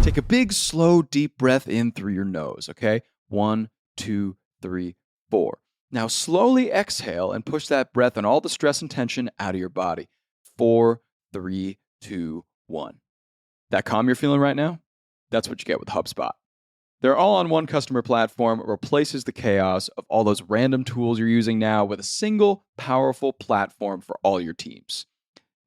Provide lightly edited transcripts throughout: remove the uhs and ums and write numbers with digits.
Take a big, slow, deep breath in through your nose, okay? 1, 2, 3, 4. Now slowly exhale and push that breath and all the stress and tension out of your body. 4, 3, 2, 1. That calm you're feeling right now? That's what you get with HubSpot. Their all-on-one customer platform replaces the chaos of all those random tools you're using now with a single, powerful platform for all your teams.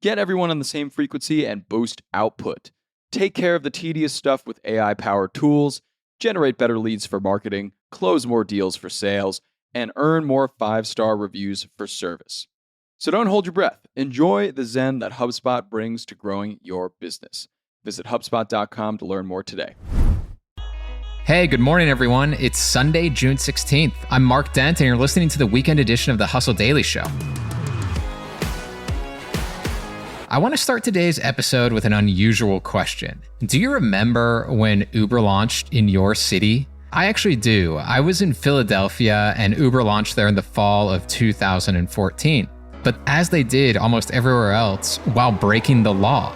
Get everyone on the same frequency and boost output. Take care of the tedious stuff with AI-powered tools, generate better leads for marketing, close more deals for sales, and earn more 5-star reviews for service. So don't hold your breath. Enjoy the zen that HubSpot brings to growing your business. Visit HubSpot.com to learn more today. Hey, good morning, everyone. It's Sunday, June 16th. I'm Mark Dent, and you're listening to the weekend edition of the Hustle Daily Show. I want to start today's episode with an unusual question. Do you remember when Uber launched in your city? I actually do. I was in Philadelphia, and Uber launched there in the fall of 2014. But as they did almost everywhere else, while breaking the law.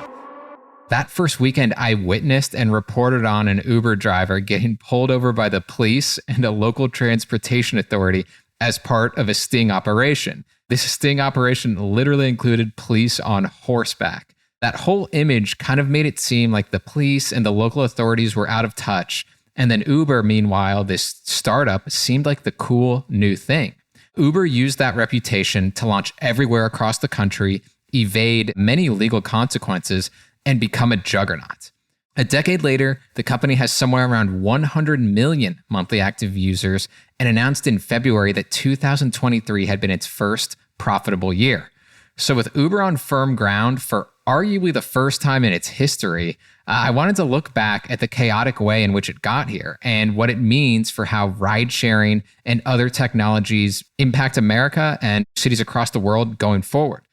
That first weekend, I witnessed and reported on an Uber driver getting pulled over by the police and a local transportation authority as part of a sting operation. This sting operation literally included police on horseback. That whole image kind of made it seem like the police and the local authorities were out of touch. And then Uber, meanwhile, this startup, seemed like the cool new thing. Uber used that reputation to launch everywhere across the country, evade many legal consequences, and become a juggernaut. A decade later, the company has somewhere around 100 million monthly active users and announced in February that 2023 had been its first profitable year. So with Uber on firm ground for arguably the first time in its history, I wanted to look back at the chaotic way in which it got here and what it means for how ride sharing and other technologies impact America and cities across the world going forward.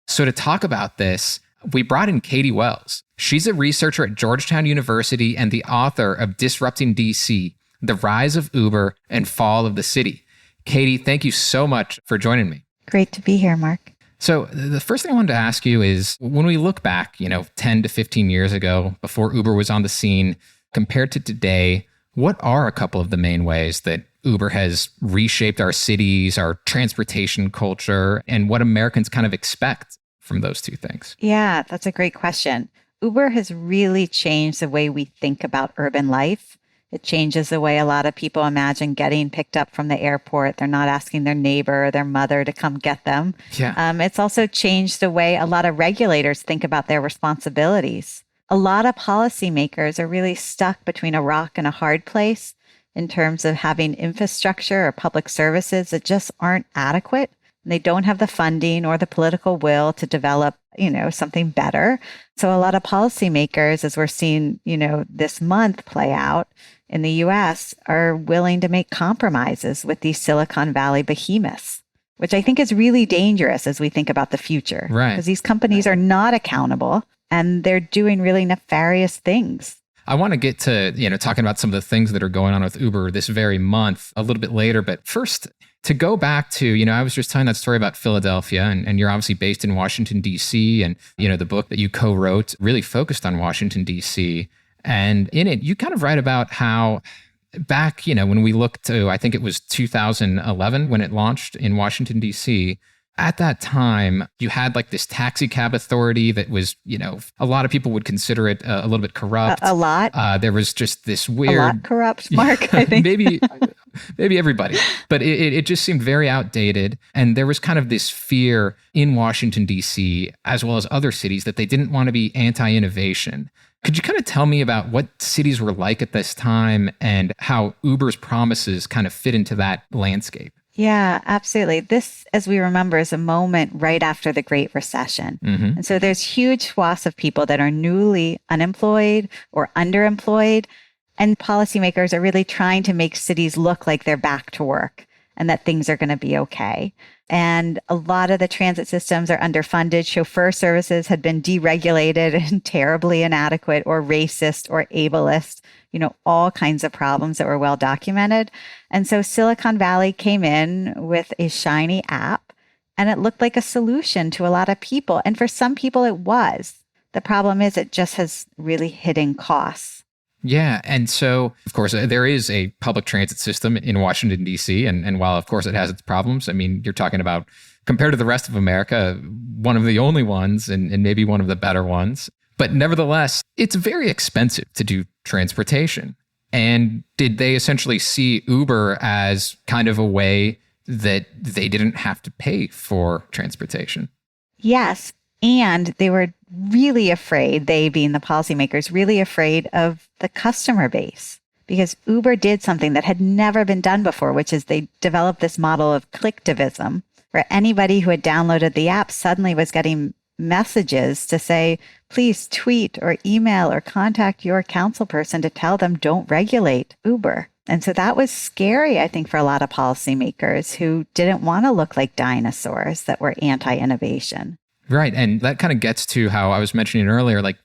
So to talk about this, we brought in Katie Wells. She's a researcher at Georgetown University and the author of Disrupting D.C, The Rise of Uber and Fall of the City. Katie, thank you so much for joining me. Great to be here, Mark. So the first thing I wanted to ask you is, when we look back, 10 to 15 years ago, before Uber was on the scene, compared to today, what are a couple of the main ways that Uber has reshaped our cities, our transportation culture, and what Americans kind of expect from those two things? Yeah, that's a great question. Uber has really changed the way we think about urban life. It changes the way a lot of people imagine getting picked up from the airport. They're not asking their neighbor or their mother to come get them. Yeah. It's also changed the way a lot of regulators think about their responsibilities. A lot of policymakers are really stuck between a rock and a hard place in terms of having infrastructure or public services that just aren't adequate. They don't have the funding or the political will to develop, something better. So a lot of policymakers, as we're seeing, this month play out in the US, are willing to make compromises with these Silicon Valley behemoths, which I think is really dangerous as we think about the future. Right. Because these companies are not accountable and they're doing really nefarious things. I want to get to, talking about some of the things that are going on with Uber this very month a little bit later. But first, to go back to, I was just telling that story about Philadelphia, and you're obviously based in Washington, D.C. And, the book that you co-wrote really focused on Washington, D.C. And in it, you kind of write about how back, when we look to, I think it was 2011 when it launched in Washington, D.C., at that time, you had like this taxi cab authority that was, a lot of people would consider it a little bit corrupt. A lot. There was just this weird... A lot corrupt, Mark, I think. Maybe everybody. But it just seemed very outdated. And there was kind of this fear in Washington, D.C., as well as other cities, that they didn't want to be anti-innovation. Could you kind of tell me about what cities were like at this time and how Uber's promises kind of fit into that landscape? Yeah, absolutely. This, as we remember, is a moment right after the Great Recession. Mm-hmm. And so there's huge swaths of people that are newly unemployed or underemployed. And policymakers are really trying to make cities look like they're back to work and that things are going to be okay. And a lot of the transit systems are underfunded. Chauffeur services had been deregulated and terribly inadequate or racist or ableist, all kinds of problems that were well documented. And so Silicon Valley came in with a shiny app, and it looked like a solution to a lot of people. And for some people, it was. The problem is it just has really hidden costs. Yeah. And so, of course, there is a public transit system in Washington, D.C. And while, of course, it has its problems, I mean, you're talking about, compared to the rest of America, one of the only ones and maybe one of the better ones. But nevertheless, it's very expensive to do transportation. And did they essentially see Uber as kind of a way that they didn't have to pay for transportation? Yes. And they were really afraid, they being the policymakers, really afraid of the customer base, because Uber did something that had never been done before, which is they developed this model of clicktivism, where anybody who had downloaded the app suddenly was getting messages to say, please tweet or email or contact your council person to tell them don't regulate Uber. And so that was scary, I think, for a lot of policymakers who didn't want to look like dinosaurs that were anti-innovation. Right. And that kind of gets to how I was mentioning earlier, like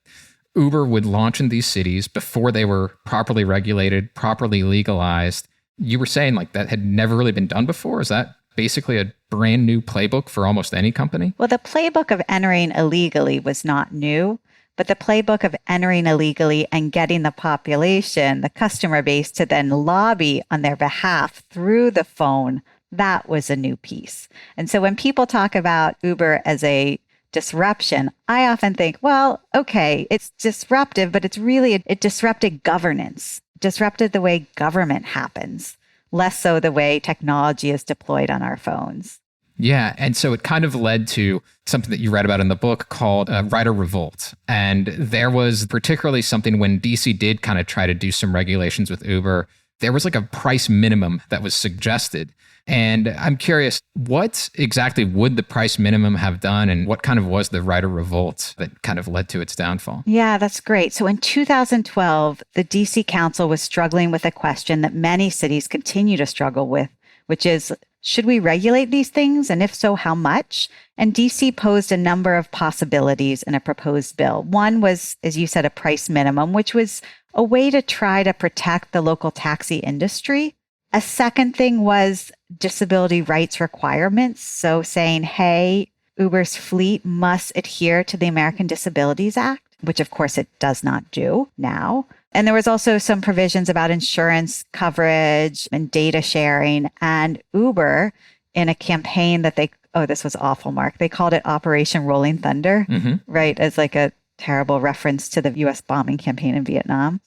Uber would launch in these cities before they were properly regulated, properly legalized. You were saying like that had never really been done before. Is that basically a brand new playbook for almost any company? Well, the playbook of entering illegally was not new, but the playbook of entering illegally and getting the population, the customer base, to then lobby on their behalf through the phone, that was a new piece. And so when people talk about Uber as a disruption, I often think, well, okay, it's disruptive, but it disrupted governance, disrupted the way government happens, less so the way technology is deployed on our phones. Yeah. And so it kind of led to something that you read about in the book called rider revolt. And there was particularly something when DC did kind of try to do some regulations with Uber, there was like a price minimum that was suggested. And I'm curious, what exactly would the price minimum have done, and what kind of was the rider revolt that kind of led to its downfall? Yeah, that's great. So in 2012, the DC Council was struggling with a question that many cities continue to struggle with, which is, should we regulate these things? And if so, how much? And DC posed a number of possibilities in a proposed bill. One was, as you said, a price minimum, which was a way to try to protect the local taxi industry. A second thing was disability rights requirements. So saying, hey, Uber's fleet must adhere to the American Disabilities Act, which of course it does not do now. And there was also some provisions about insurance coverage and data sharing. And Uber, in a campaign that this was awful, Mark, they called it Operation Rolling Thunder, right? As like a terrible reference to the US bombing campaign in Vietnam.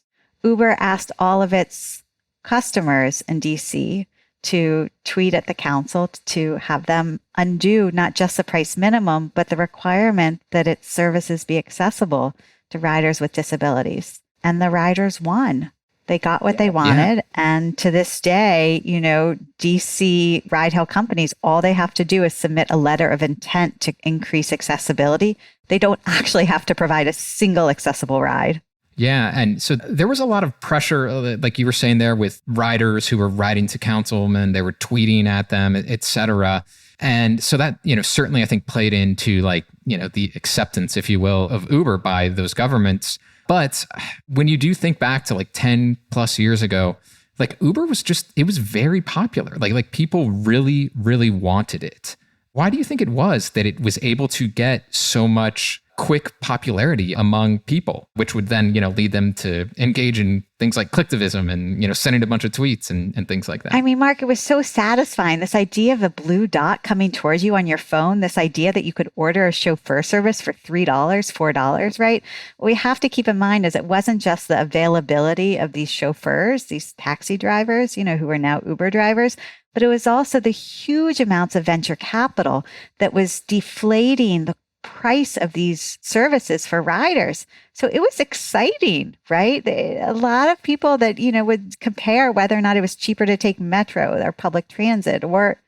Uber asked all of its customers in DC to tweet at the council to have them undo not just the price minimum, but the requirement that its services be accessible to riders with disabilities. And the riders won. They got what they wanted. Yeah. And to this day, DC ride-hail companies, all they have to do is submit a letter of intent to increase accessibility. They don't actually have to provide a single accessible ride. Yeah. And so there was a lot of pressure, like you were saying there, with riders who were writing to councilmen, they were tweeting at them, et cetera. And so that, certainly I think played into the acceptance, if you will, of Uber by those governments. But when you do think back to 10 plus years ago, Uber was it was very popular. Like people really, really wanted it. Why do you think it was that it was able to get so much quick popularity among people, which would then, lead them to engage in things like clicktivism and, sending a bunch of tweets and things like that? I mean, Mark, it was so satisfying. This idea of a blue dot coming towards you on your phone, this idea that you could order a chauffeur service for $3, $4, right? What we have to keep in mind is it wasn't just the availability of these chauffeurs, these taxi drivers, who are now Uber drivers, but it was also the huge amounts of venture capital that was deflating the price of these services for riders. So it was exciting, right? A lot of people that, would compare whether or not it was cheaper to take metro or public transit or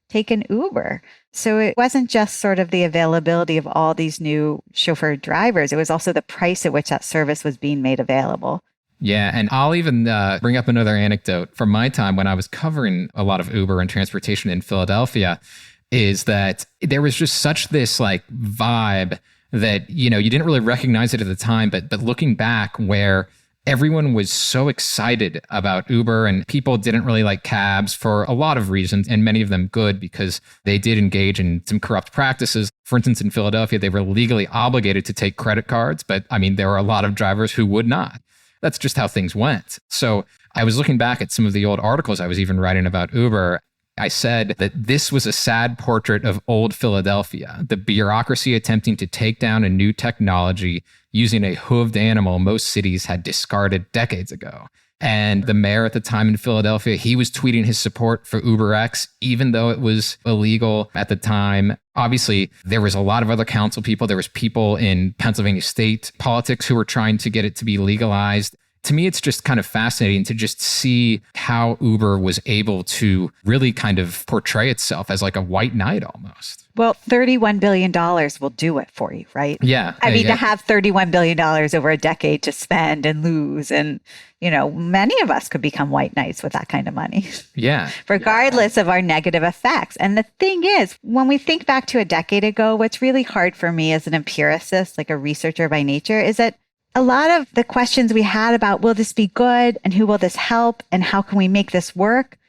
take an Uber. So it wasn't just sort of the availability of all these new chauffeur drivers. It was also the price at which that service was being made available. Yeah. And I'll even bring up another anecdote from my time when I was covering a lot of Uber and transportation in Philadelphia, is that there was just such this vibe that, you didn't really recognize it at the time, but looking back, where everyone was so excited about Uber and people didn't really like cabs for a lot of reasons, and many of them good because they did engage in some corrupt practices. For instance, in Philadelphia, they were legally obligated to take credit cards, but I mean, there were a lot of drivers who would not. That's just how things went. So I was looking back at some of the old articles I was even writing about Uber. I said that this was a sad portrait of old Philadelphia, the bureaucracy attempting to take down a new technology using a hooved animal most cities had discarded decades ago. And the mayor at the time in Philadelphia, he was tweeting his support for UberX, even though it was illegal at the time. Obviously, there was a lot of other council people. There was people in Pennsylvania state politics who were trying to get it to be legalized. To me, it's just kind of fascinating to just see how Uber was able to really kind of portray itself as like a white knight almost. Well, $31 billion will do it for you, right? Yeah. I mean, to have $31 billion over a decade to spend and lose. And, many of us could become white knights with that kind of money. Yeah. Regardless of our negative effects. And the thing is, when we think back to a decade ago, what's really hard for me as an empiricist, like a researcher by nature, is that a lot of the questions we had about, will this be good? And who will this help? And how can we make this work?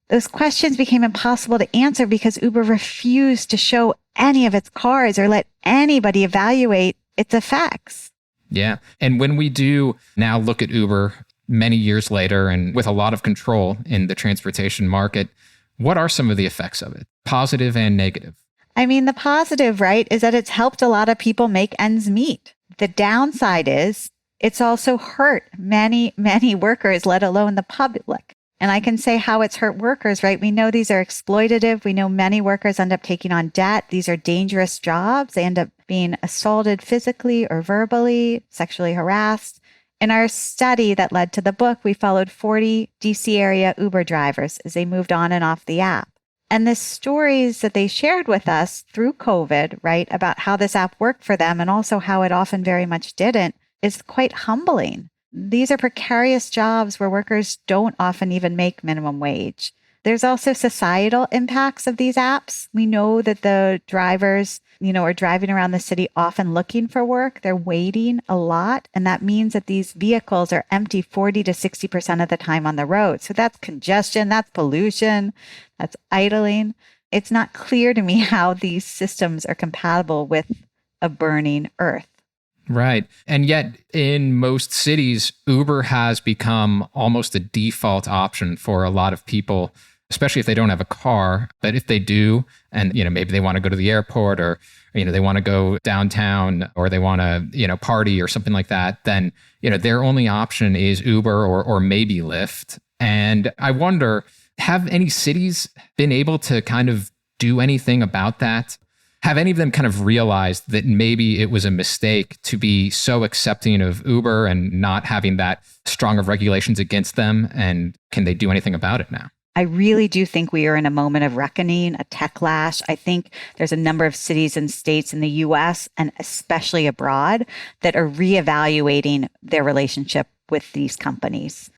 Those questions became impossible to answer because Uber refused to show any of its cars or let anybody evaluate its effects. Yeah. And when we do now look at Uber many years later and with a lot of control in the transportation market, what are some of the effects of it, positive and negative? I mean, the positive, right, is that it's helped a lot of people make ends meet. The downside is it's also hurt many, many workers, let alone the public. And I can say how it's hurt workers, right? We know these are exploitative. We know many workers end up taking on debt. These are dangerous jobs. They end up being assaulted physically or verbally, sexually harassed. In our study that led to the book, we followed 40 DC area Uber drivers as they moved on and off the app. And the stories that they shared with us through COVID, right, about how this app worked for them and also how it often very much didn't, is quite humbling. These are precarious jobs where workers don't often even make minimum wage. There's also societal impacts of these apps. We know that the drivers, are driving around the city often looking for work. They're waiting a lot. And that means that these vehicles are empty 40 to 60% of the time on the road. So that's congestion, that's pollution, that's idling. It's not clear to me how these systems are compatible with a burning earth. Right. And yet in most cities, Uber has become almost a default option for a lot of people, especially if they don't have a car. But if they do, and maybe they want to go to the airport or they want to go downtown or they want to party or something like that, then their only option is Uber or maybe Lyft. And I wonder, have any cities been able to kind of do anything about that? Have any of them kind of realized that maybe it was a mistake to be so accepting of Uber and not having that strong of regulations against them? And can they do anything about it now? I really do think we are in a moment of reckoning, a techlash. I think there's a number of cities and states in the US and especially abroad that are reevaluating their relationship with these companies,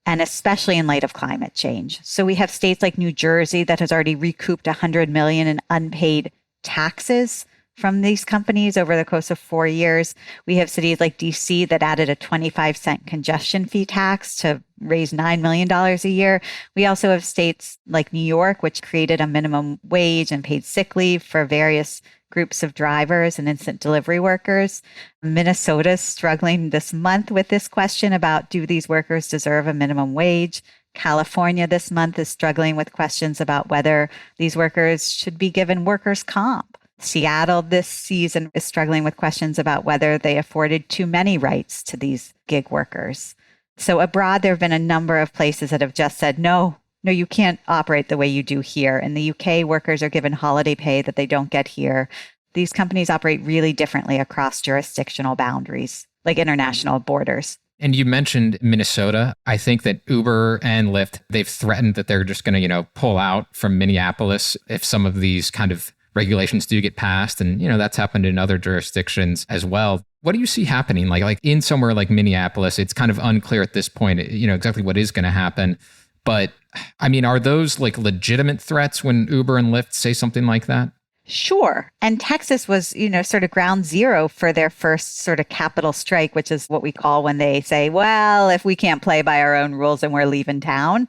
and especially in light of climate change. So we have states like New Jersey that has already recouped $100 million in unpaid taxes from these companies over the course of 4 years. We have cities like D.C. that added a 25-cent congestion fee tax to raise $9 million a year. We also have states like New York, which created a minimum wage and paid sick leave for various groups of drivers and instant delivery workers. Minnesota's struggling this month with this question about, do these workers deserve a minimum wage? California this month is struggling with questions about whether these workers should be given workers' comp. Seattle this season is struggling with questions about whether they afforded too many rights to these gig workers. So abroad, there have been a number of places that have just said, no, you can't operate the way you do here. In the UK, workers are given holiday pay that they don't get here. These companies operate really differently across jurisdictional boundaries, like international borders. And you mentioned Minnesota. I think that Uber and Lyft, they've threatened that they're just going to, pull out from Minneapolis if some of these kind of regulations do get passed. And, that's happened in other jurisdictions as well. What do you see happening? Like in somewhere like Minneapolis, it's kind of unclear at this point, exactly what is going to happen. But I mean, are those like legitimate threats when Uber and Lyft say something like that? Sure. And Texas was, sort of ground zero for their first sort of capital strike, which is what we call when they say, well, if we can't play by our own rules, then we're leaving town.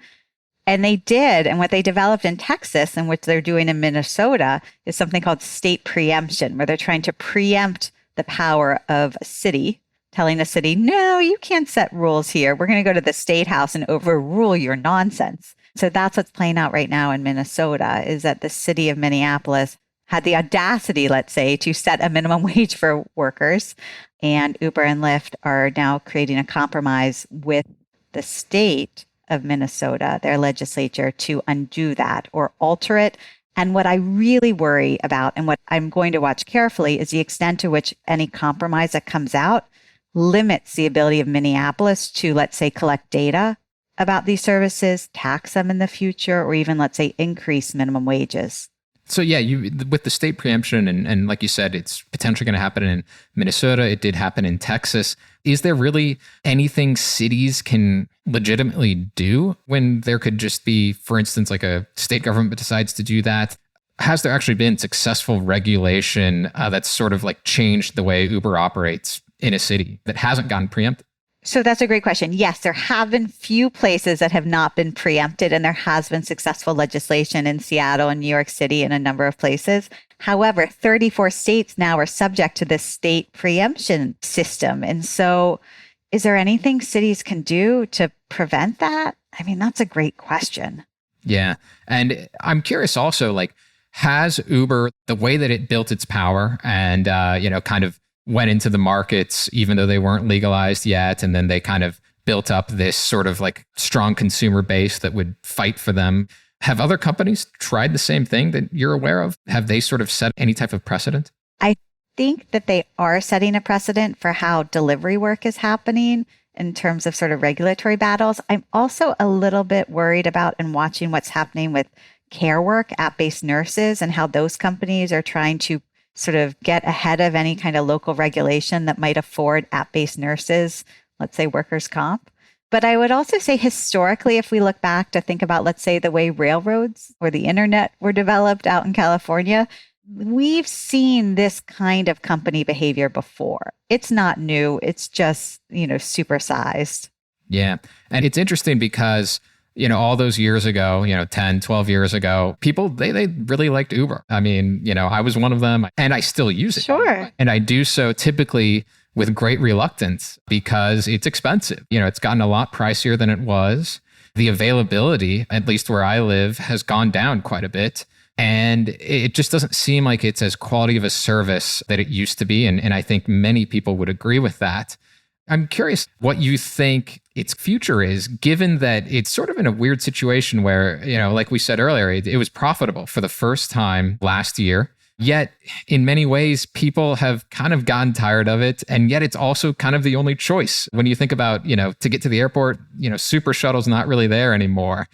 And they did. And what they developed in Texas and what they're doing in Minnesota is something called state preemption, where they're trying to preempt the power of a city telling the city, no, you can't set rules here. We're going to go to the state house and overrule your nonsense. So that's what's playing out right now in Minnesota, is that the city of Minneapolis had the audacity, let's say, to set a minimum wage for workers. And Uber and Lyft are now creating a compromise with the state of Minnesota, their legislature, to undo that or alter it. And what I really worry about and what I'm going to watch carefully is the extent to which any compromise that comes out limits the ability of Minneapolis to, let's say, collect data about these services, tax them in the future, or even, let's say, increase minimum wages. So yeah, with the state preemption and like you said, it's potentially going to happen in Minnesota. It did happen in Texas. Is there really anything cities can legitimately do when there could just be, for instance, like a state government decides to do that? Has there actually been successful regulation that's sort of like changed the way Uber operates in a city that hasn't gotten preempted? So that's a great question. Yes, there have been few places that have not been preempted, and there has been successful legislation in Seattle and New York City and a number of places. However, 34 states now are subject to this state preemption system. And so is there anything cities can do to prevent that? I mean, that's a great question. Yeah. And I'm curious also, like, has Uber, the way that it built its power and, kind of went into the markets, even though they weren't legalized yet. And then they kind of built up this sort of like strong consumer base that would fight for them. Have other companies tried the same thing that you're aware of? Have they sort of set any type of precedent? I think that they are setting a precedent for how delivery work is happening in terms of sort of regulatory battles. I'm also a little bit worried about and watching what's happening with care work, app-based nurses, and how those companies are trying to sort of get ahead of any kind of local regulation that might afford app-based nurses, let's say workers' comp. But I would also say historically, if we look back to think about, let's say, the way railroads or the internet were developed out in California, we've seen this kind of company behavior before. It's not new. It's just, supersized. Yeah. And it's interesting because all those years ago, 10, 12 years ago, people, they really liked Uber. I mean, I was one of them and I still use it. Sure. And I do so typically with great reluctance because it's expensive. It's gotten a lot pricier than it was. The availability, at least where I live, has gone down quite a bit. And it just doesn't seem like it's as quality of a service that it used to be. And I think many people would agree with that. I'm curious what you think its future is, given that it's sort of in a weird situation where, like we said earlier, it was profitable for the first time last year. Yet in many ways, people have kind of gotten tired of it. And yet it's also kind of the only choice. When you think about, to get to the airport, super shuttle's not really there anymore.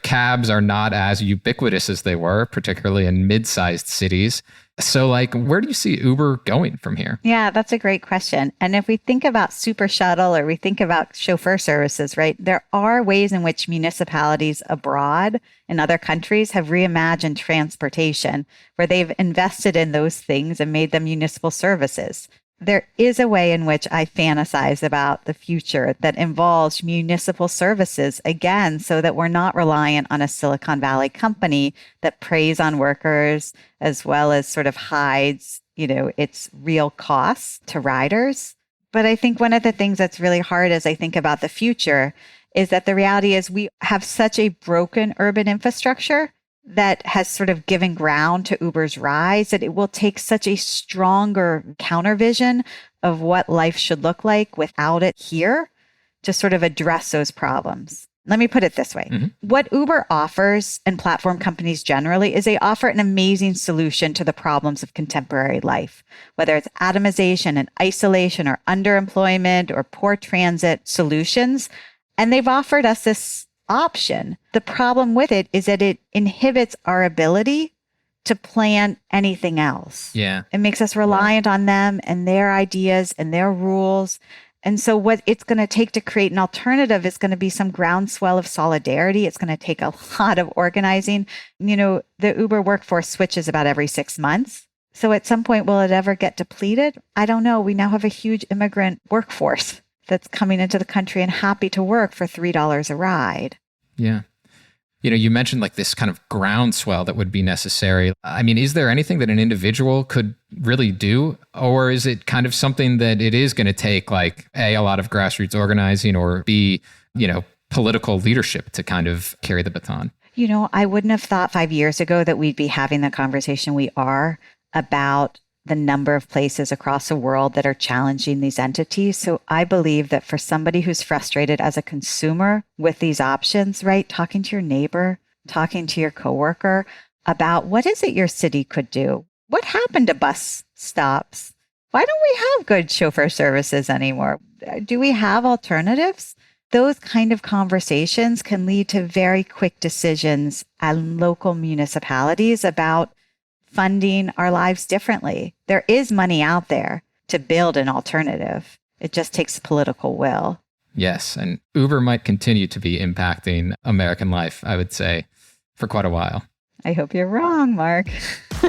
Cabs are not as ubiquitous as they were, particularly in mid-sized cities. So where do you see Uber going from here? Yeah, that's a great question. And if we think about super shuttle or we think about chauffeur services, right, there are ways in which municipalities abroad in other countries have reimagined transportation, where they've invested in those things and made them municipal services. There is a way in which I fantasize about the future that involves municipal services, again, so that we're not reliant on a Silicon Valley company that preys on workers as well as sort of hides, its real costs to riders. But I think one of the things that's really hard as I think about the future is that the reality is we have such a broken urban infrastructure that has sort of given ground to Uber's rise, that it will take such a stronger counter vision of what life should look like without it here to sort of address those problems. Let me put it this way. Mm-hmm. What Uber offers, and platform companies generally, is they offer an amazing solution to the problems of contemporary life, whether it's atomization and isolation or underemployment or poor transit solutions. And they've offered us this option. The problem with it is that it inhibits our ability to plan anything else. Yeah. It makes us reliant on them and their ideas and their rules. And so what it's going to take to create an alternative is going to be some groundswell of solidarity. It's going to take a lot of organizing. The Uber workforce switches about every 6 months. So at some point, will it ever get depleted? I don't know. We now have a huge immigrant workforce that's coming into the country and happy to work for $3 a ride. Yeah. You mentioned like this kind of groundswell that would be necessary. I mean, is there anything that an individual could really do? Or is it kind of something that it is going to take like A, a lot of grassroots organizing, or B, political leadership to kind of carry the baton? I wouldn't have thought 5 years ago that we'd be having the conversation we are about the number of places across the world that are challenging these entities. So I believe that for somebody who's frustrated as a consumer with these options, right? Talking to your neighbor, talking to your coworker about what is it your city could do? What happened to bus stops? Why don't we have good chauffeur services anymore? Do we have alternatives? Those kind of conversations can lead to very quick decisions at local municipalities about funding our lives differently. There is money out there to build an alternative. It just takes political will. Yes, and Uber might continue to be impacting American life, I would say, for quite a while. I hope you're wrong, Mark.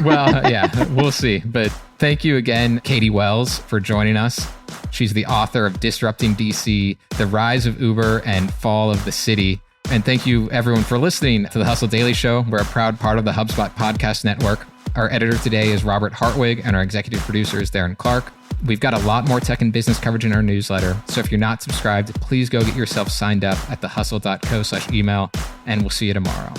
Well, yeah, we'll see. But thank you again, Katie Wells, for joining us. She's the author of Disrupting D.C, The Rise of Uber and Fall of the City. And thank you, everyone, for listening to The Hustle Daily Show. We're a proud part of the HubSpot podcast network. Our editor today is Robert Hartwig, and our executive producer is Darren Clark. We've got a lot more tech and business coverage in our newsletter. So if you're not subscribed, please go get yourself signed up at thehustle.co/email, and we'll see you tomorrow.